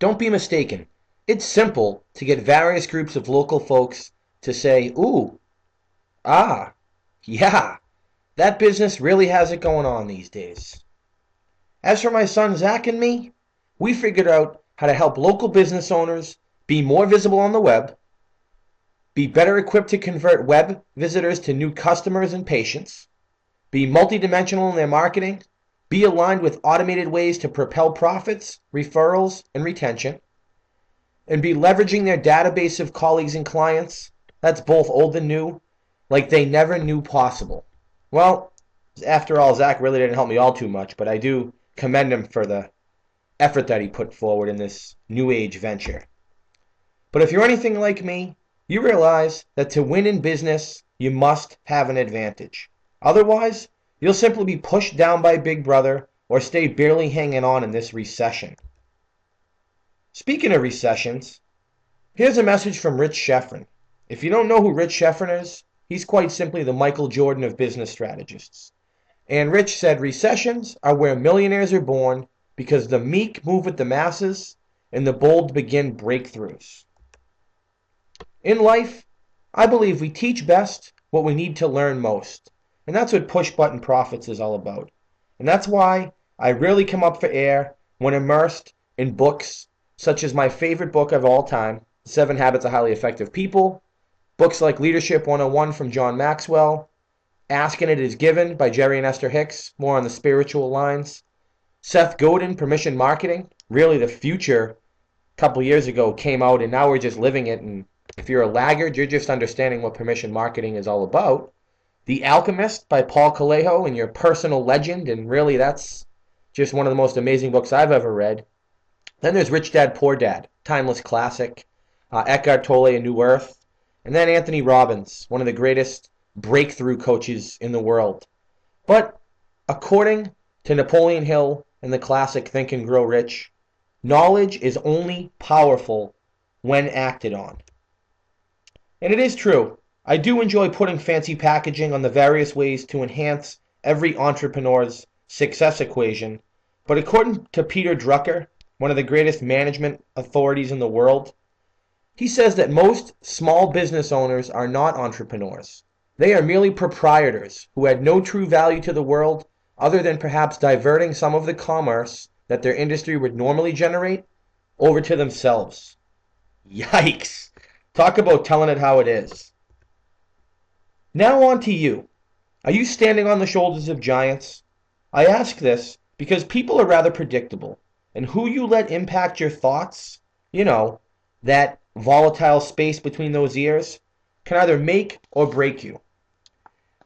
Don't be mistaken. It's simple to get various groups of local folks to say, ooh, ah, yeah, that business really has it going on these days. As for my son Zach and me, we figured out how to help local business owners be more visible on the web, be better equipped to convert web visitors to new customers and patients, be multidimensional in their marketing, be aligned with automated ways to propel profits, referrals, and retention, and be leveraging their database of colleagues and clients, that's both old and new, like they never knew possible. Well, after all, Zach really didn't help me all too much, but I do commend him for the effort that he put forward in this new age venture. But if you're anything like me, you realize that to win in business, you must have an advantage. Otherwise, you'll simply be pushed down by Big Brother or stay barely hanging on in this recession. Speaking of recessions, here's a message from Rich Schefren. If you don't know who Rich Schefren is, he's quite simply the Michael Jordan of business strategists. And Rich said, recessions are where millionaires are born because the meek move with the masses and the bold begin breakthroughs. In life, I believe we teach best what we need to learn most. And that's what Push Button Profits is all about. And that's why I rarely come up for air when immersed in books such as my favorite book of all time, 7 Habits of Highly Effective People, books like Leadership 101 from John Maxwell, Ask and It Is Given by Jerry and Esther Hicks, more on the spiritual lines, Seth Godin, Permission Marketing, really the future a couple years ago came out and now we're just living it, and if you're a laggard, you're just understanding what permission marketing is all about. The Alchemist by Paul Coelho and Your Personal Legend, and really that's just one of the most amazing books I've ever read. Then there's Rich Dad, Poor Dad, timeless classic. Eckhart Tolle, A New Earth. And then Anthony Robbins, one of the greatest breakthrough coaches in the world. But according to Napoleon Hill and the classic Think and Grow Rich, knowledge is only powerful when acted on. And it is true. I do enjoy putting fancy packaging on the various ways to enhance every entrepreneur's success equation. But according to Peter Drucker, one of the greatest management authorities in the world, he says that most small business owners are not entrepreneurs. They are merely proprietors who add no true value to the world other than perhaps diverting some of the commerce that their industry would normally generate over to themselves. Yikes! Talk about telling it how it is. Now on to you. Are you standing on the shoulders of giants? I ask this because people are rather predictable, and who you let impact your thoughts, that volatile space between those ears, can either make or break you.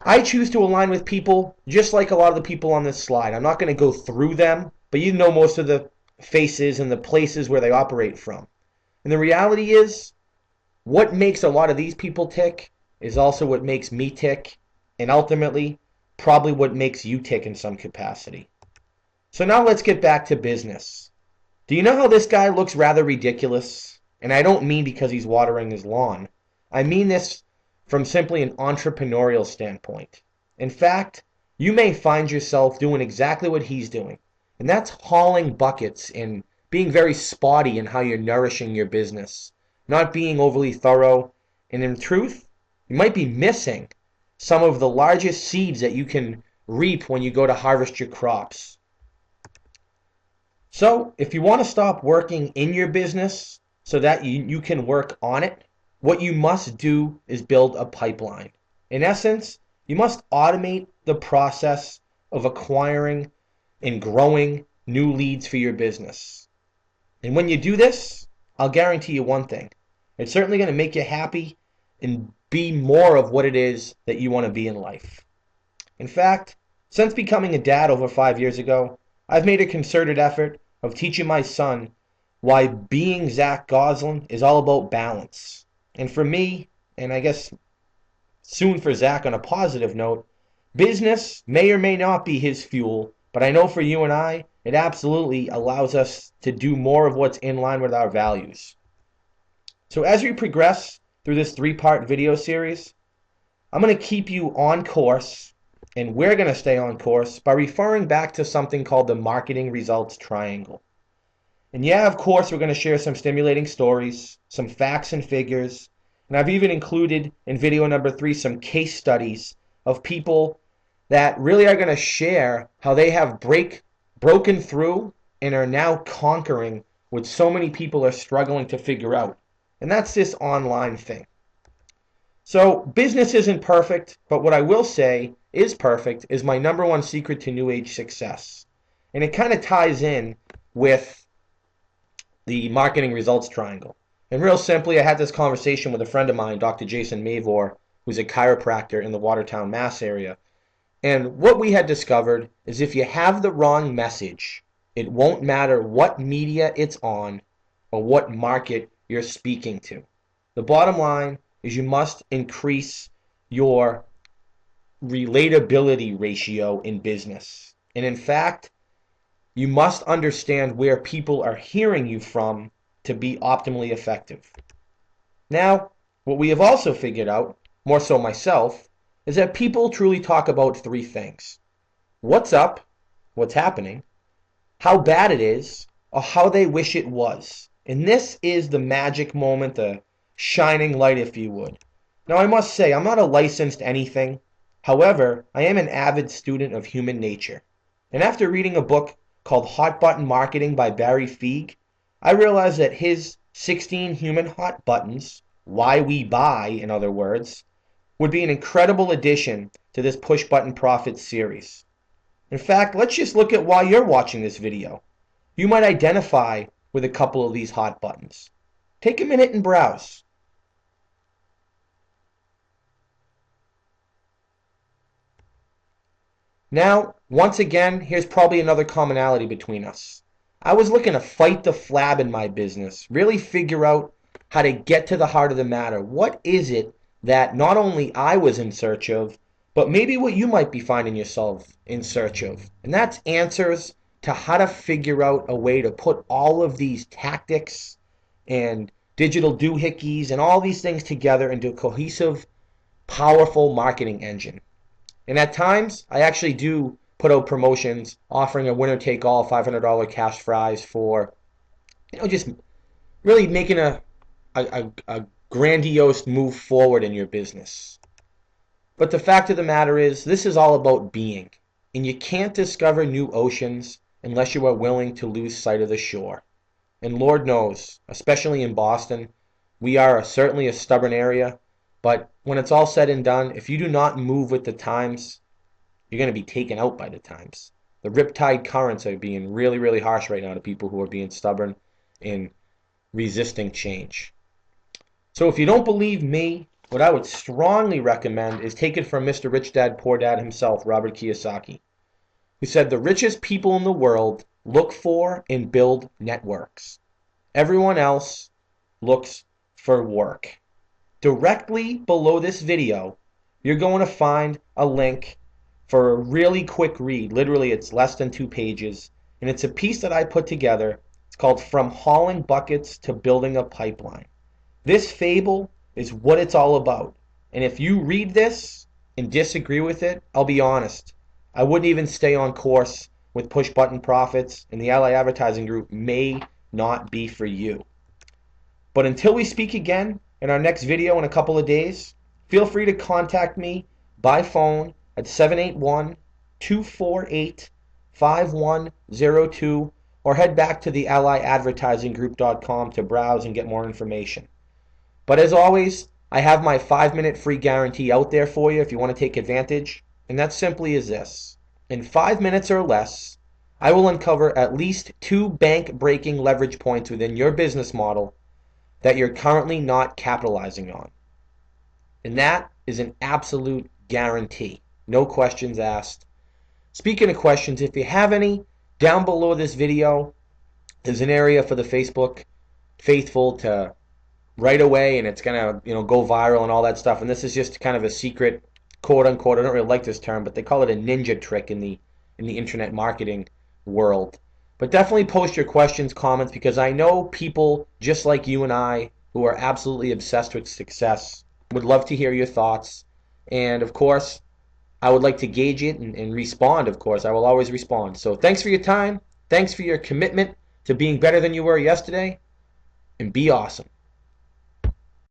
I choose to align with people just like a lot of the people on this slide. I'm not going to go through them, but you know most of the faces and the places where they operate from. And the reality is, what makes a lot of these people tick is also what makes me tick, and ultimately, probably what makes you tick in some capacity. So now let's get back to business. Do you know how this guy looks rather ridiculous? And I don't mean because he's watering his lawn. I mean this from simply an entrepreneurial standpoint. In fact, you may find yourself doing exactly what he's doing, and that's hauling buckets and being very spotty in how you're nourishing your business, not being overly thorough, and in truth, you might be missing some of the largest seeds that you can reap when you go to harvest your crops. So, if you want to stop working in your business so that you can work on it, what you must do is build a pipeline. In essence, you must automate the process of acquiring and growing new leads for your business. And when you do this, I'll guarantee you one thing. It's certainly going to make you happy and be more of what it is that you want to be in life. In fact, since becoming a dad over 5 years ago, I've made a concerted effort of teaching my son why being Zach Goslin is all about balance. And for me, and I guess soon for Zach on a positive note, business may or may not be his fuel, but I know for you and I, it absolutely allows us to do more of what's in line with our values. So as we progress through this 3-part video series, I'm going to keep you on course, and we're going to stay on course by referring back to something called the marketing results triangle. And yeah, of course, we're going to share some stimulating stories, some facts and figures, and I've even included in video number 3 some case studies of people that really are going to share how they have broken through and are now conquering what so many people are struggling to figure out. And that's this online thing. So business isn't perfect, but what I will say is perfect is my number one secret to new age success. And it kind of ties in with the marketing results triangle. And real simply, I had this conversation with a friend of mine, Dr. Jason Mavor, who's a chiropractor in the Watertown, Mass area. And what we had discovered is if you have the wrong message, it won't matter what media it's on or what market you're speaking to. The bottom line is you must increase your relatability ratio in business. And in fact, you must understand where people are hearing you from to be optimally effective. Now, what we have also figured out, more so myself, is that people truly talk about 3 things. What's up, what's happening, how bad it is, or how they wish it was. And this is the magic moment, the shining light, if you would. Now, I must say, I'm not a licensed anything. However, I am an avid student of human nature. And after reading a book called Hot Button Marketing by Barry Feig, I realized that his 16 human hot buttons, why we buy, in other words, would be an incredible addition to this Push Button Profits series. In fact, let's just look at why you're watching this video. You might identify with a couple of these hot buttons. Take a minute and browse. Now, once again, here's probably another commonality between us. I was looking to fight the flab in my business, really figure out how to get to the heart of the matter. What is it that not only I was in search of, but maybe what you might be finding yourself in search of? And that's answers to how to figure out a way to put all of these tactics and digital doohickeys and all these things together into a cohesive, powerful marketing engine. And at times, I actually do put out promotions offering a winner-take-all $500 cash prize for, just really making a grandiose move forward in your business. But the fact of the matter is, this is all about being. And you can't discover new oceans unless you are willing to lose sight of the shore. And Lord knows, especially in Boston, we are certainly a stubborn area, but when it's all said and done, if you do not move with the times, you're going to be taken out by the times. The riptide currents are being really, really harsh right now to people who are being stubborn and resisting change. So if you don't believe me, what I would strongly recommend is take it from Mr. Rich Dad Poor Dad himself, Robert Kiyosaki, who said the richest people in the world look for and build networks. Everyone else looks for work. Directly below this video, you're going to find a link for a really quick read. Literally, it's less than 2 pages. And it's a piece that I put together. It's called From Hauling Buckets to Building a Pipeline. This fable is what it's all about. And if you read this and disagree with it, I'll be honest, I wouldn't even stay on course with Push Button Profits, and the Ally Advertising Group may not be for you. But until we speak again in our next video in a couple of days, feel free to contact me by phone at 781-248-5102 or head back to the allyadvertisinggroup.com to browse and get more information. But as always, I have my 5-minute free guarantee out there for you if you want to take advantage, and that simply is this. In 5 minutes or less, I will uncover at least 2 bank-breaking leverage points within your business model that you're currently not capitalizing on. And that is an absolute guarantee. No questions asked. Speaking of questions, if you have any, down below this video, there's an area for the Facebook faithful to right away, and it's gonna go viral and all that stuff. And this is just kind of a secret, quote unquote. I don't really like this term, but they call it a ninja trick in the internet marketing world. But definitely post your questions, comments, because I know people just like you and I who are absolutely obsessed with success would love to hear your thoughts. And of course, I would like to gauge it and respond. Of course, I will always respond. So thanks for your time. Thanks for your commitment to being better than you were yesterday and be awesome.